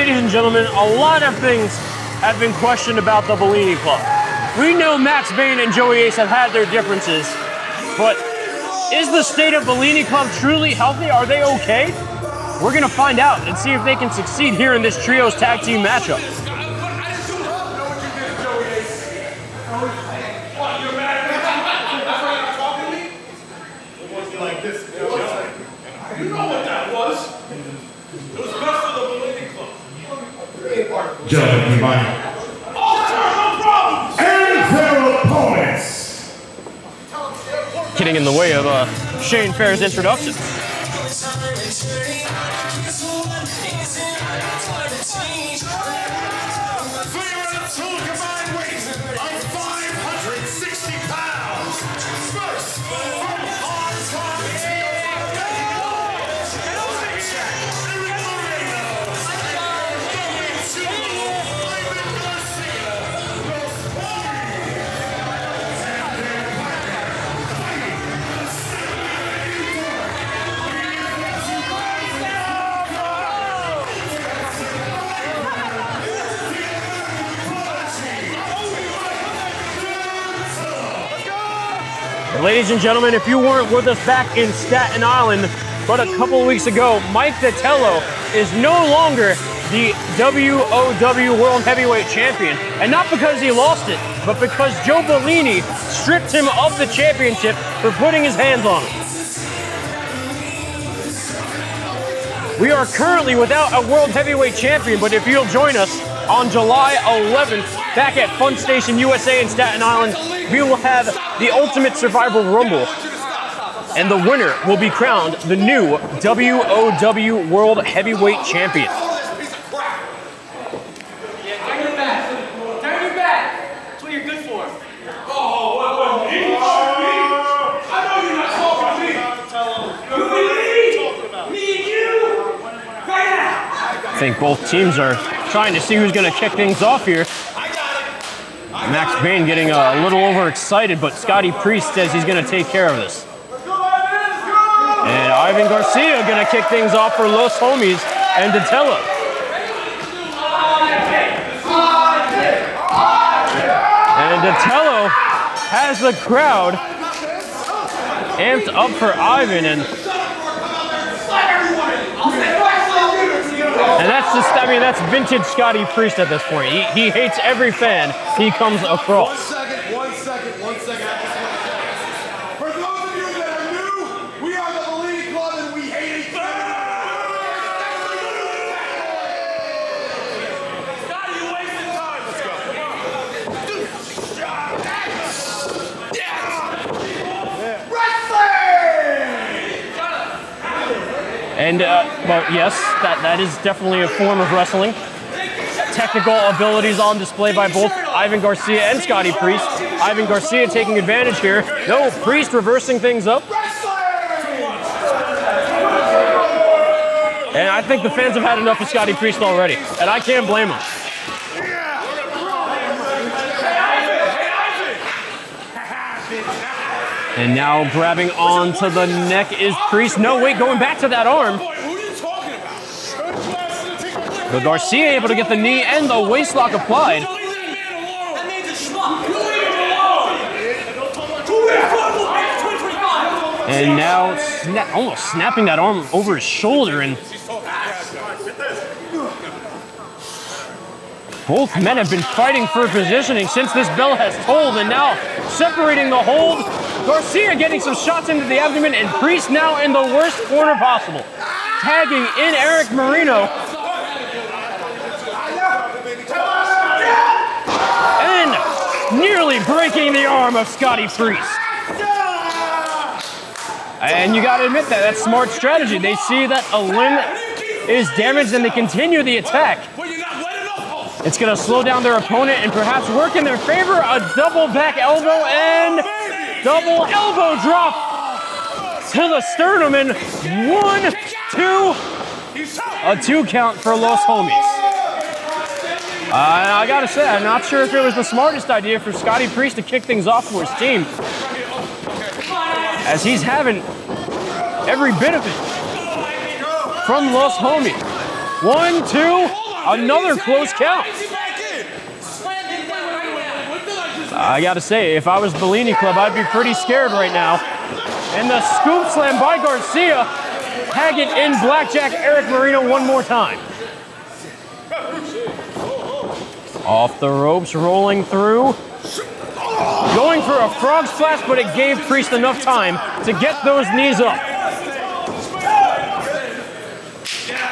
ladies and gentlemen, a lot of things have been questioned about the Bellini Club. We know Max Bane and Joey Ace have had their differences, but is the state of Bellini Club truly healthy? Are they okay? We're gonna find out and see if they can succeed here in this trios tag team matchup. You know what that was? It was best for the Bellini Club. Gentlemen, combined. No problems! And their opponents. Getting in the way of Shane Fair's introduction. Ladies and gentlemen, if you weren't with us back in Staten Island, but a couple of weeks ago, Mike Datello is no longer the W.O.W. World Heavyweight Champion. And not because he lost it, but because Joe Bellini stripped him of the championship for putting his hands on it. We are currently without a World Heavyweight Champion, but if you'll join us on July 11th, back at Fun Station USA in Staten Island, we will have the Ultimate Survival Rumble, and the winner will be crowned the new W.O.W. World Heavyweight Champion. I think both teams are trying to see who's going to kick things off here. Max Bane getting a little overexcited, but Scotty Priest says he's going to take care of this. And Ivan Garcia going to kick things off for Los Homies and Datello. And Datello has the crowd amped up for Ivan, and that's just, I mean, that's vintage Scotty Priest at this point. He hates every fan he comes across. One second. For those of you that are new, we are the Bellini Club and we hate each other. Scotty, you wasting time. Let's go. And, well, yes, that is definitely a form of wrestling. Technical abilities on display by both Ivan Garcia and Scotty Priest. Ivan Garcia taking advantage here. No, Priest reversing things up. And I think the fans have had enough of Scotty Priest already, and I can't blame them. And now grabbing onto the neck is Priest. No, wait, going back to that arm. But Garcia able to get the knee and the waist lock applied. And now almost snapping that arm over his shoulder, and both men have been fighting for positioning since this bell has tolled, and now separating the hold. Garcia getting some shots into the abdomen, and Priest now in the worst corner possible. Tagging in Eric Marino. And nearly breaking the arm of Scotty Priest. And you gotta admit that's smart strategy. They see that a limb is damaged and they continue the attack. It's gonna slow down their opponent and perhaps work in their favor. A double back elbow and double elbow drop to the sternum, and 1, 2, a 2 count for Los Homies. I gotta say, I'm not sure if it was the smartest idea for Scotty Priest to kick things off for his team, as he's having every bit of it from Los Homies. 1, 2, Another close count. I gotta say, if I was Bellini Club, I'd be pretty scared right now. And the scoop slam by Garcia. Tag it in Blackjack Eric Marino one more time. Off the ropes, rolling through. Going for a frog splash, but it gave Priest enough time to get those knees up.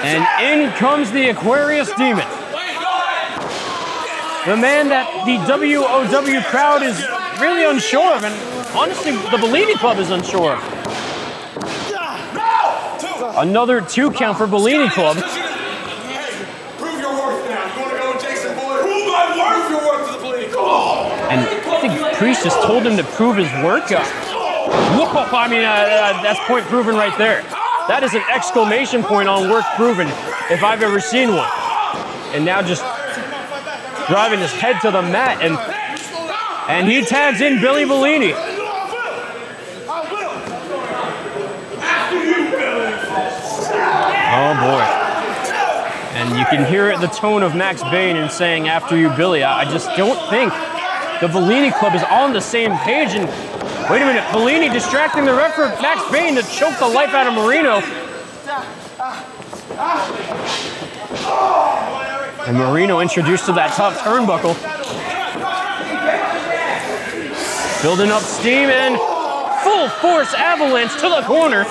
And in comes the Aquarius Demon. The man that the W.O.W crowd is really unsure of, and honestly, the Bellini Club is unsure of. Another 2 count for Bellini Club. Prove your worth now. You want to go with Jason Boyd? Prove my worth. Your worth to the Bellini Club. And I think Priest just told him to prove his work. That's point proven right there. That is an exclamation point on work proven if I've ever seen one. And now just driving his head to the mat, and he tags in Billy Bellini. Oh boy. And you can hear it in the tone of Max Bane in saying, after you, Billy. I just don't think the Bellini Club is on the same page. And wait a minute, Bellini distracting the ref for Max Bane to choke the life out of Marino. And Marino introduced to that top turnbuckle. Building up steam and full force avalanche to the corner.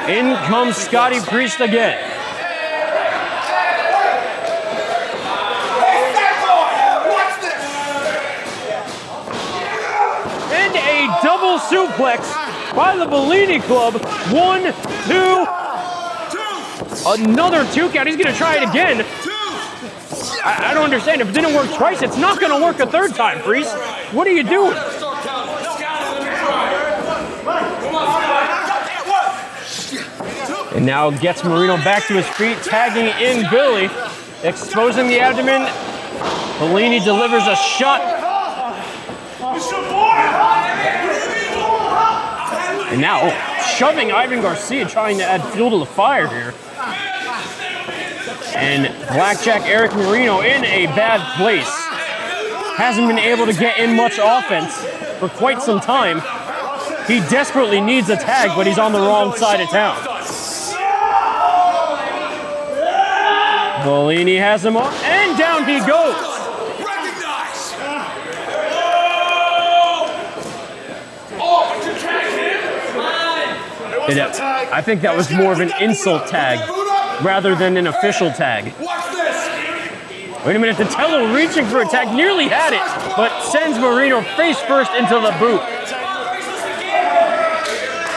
In comes Scotty Priest again. And a double suplex by the Bellini Club. 1, 2. Another 2 count. He's going to try it again. I don't understand. If it didn't work twice, it's not going to work a third time, Priest. What are you doing? And now gets Marino back to his feet, tagging in Billy, exposing the abdomen. Bellini delivers a shot. And now shoving Ivan Garcia, trying to add fuel to the fire here. And Blackjack Eric Marino in a bad place. Hasn't been able to get in much offense for quite some time. He desperately needs a tag, but he's on the wrong side of town. Bellini has him up, and down he goes. I think that was more of an insult tag rather than an official tag. Wait a minute, Datello reaching for a tag, nearly had it, but sends Marino face first into the boot.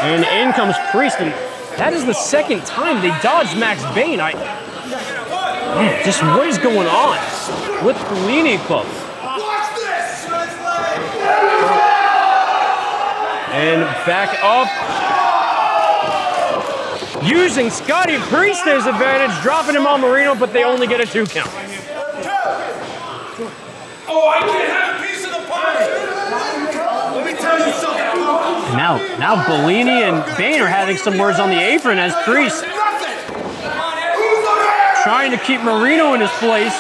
And in comes Priest, and that is the second time they dodged Max Bane. Man, just what is going on with Bellini Club? And back up. Using Scotty Priest to his advantage, dropping him on Marino, but they only get a 2 count. Oh, I can't have a piece of the pie. Let me tell you something. Now Bellini and Bane are having some words on the apron as Priest trying to keep Marino in his place.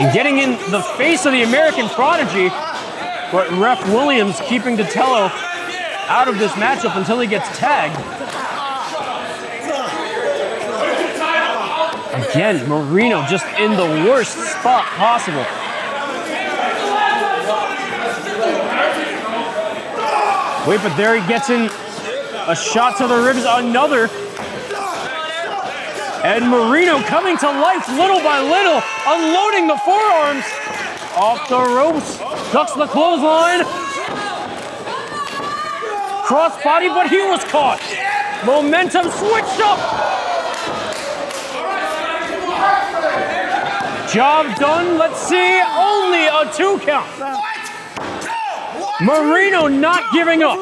And getting in the face of the American Prodigy, but Ref Williams keeping Datello out of this matchup until he gets tagged. Again, Marino just in the worst spot possible. Wait, but there he gets in a shot to the ribs, another. And Marino coming to life little by little, unloading the forearms. Off the ropes, ducks the clothesline. Crossbody, but he was caught. Momentum switched up. Job done, let's see, only a 2 count. Marino not giving up.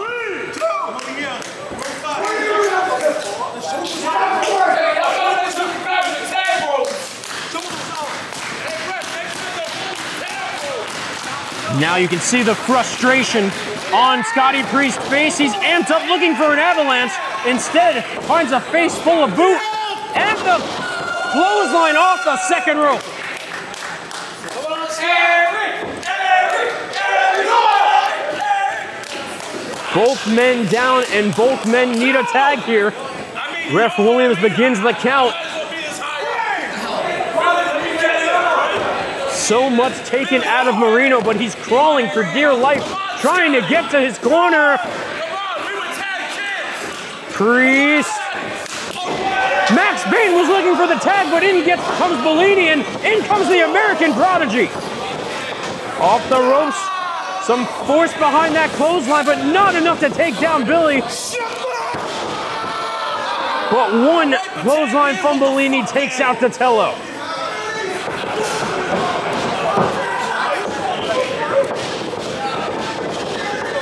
Now you can see the frustration on Scotty Priest's face. He's amped up looking for an avalanche. Instead, finds a face full of boot and the clothesline off the second rope. Both men down and both men need a tag here. Ref Williams begins the count. So much taken out of Marino, but he's crawling for dear life, trying to get to his corner. Priest. Max Bane was looking for the tag, but in comes Bellini, and in comes the American Prodigy. Off the ropes. Some force behind that clothesline, but not enough to take down Billy. But one clothesline from Bellini takes out Datello.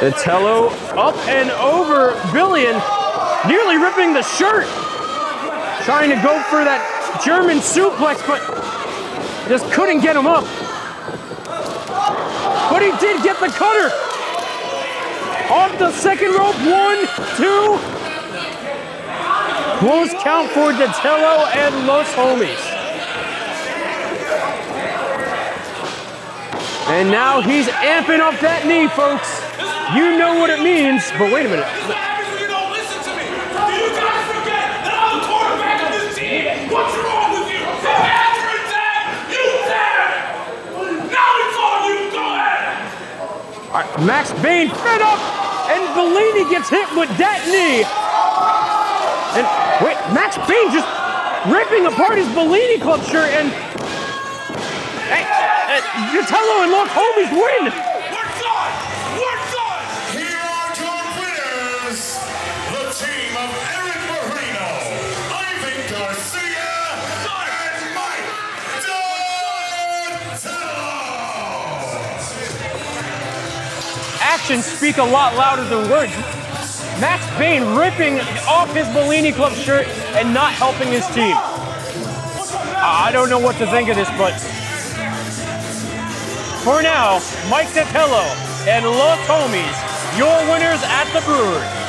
Datello up and over Billy and nearly ripping the shirt. Trying to go for that German suplex, but just couldn't get him up. But he did get the cutter. Off the second rope, 1, 2. Close count for Datello and Los Homies. And now he's amping up that knee, folks. You know what it means, but wait a minute. This is what happens when you don't listen to me. Do you guys forget that I'm the quarterback of this team? What's wrong with you? After a tag, you tag! Now it's on you, go ahead! All right, Max Bane fed up, and Bellini gets hit with that knee. And wait, Max Bane just ripping apart his Bellini Club shirt, and Datello and Los Homies win. We're done! We're done! Here are your winners, the team of Eric Marino, Ivan Garcia, and Mike Datello. Actions speak a lot louder than words. Max Bane ripping off his Bellini Club shirt and not helping his team. I don't know what to think of this, but for now, Mike Datello and Los Homies, your winners at the brewery.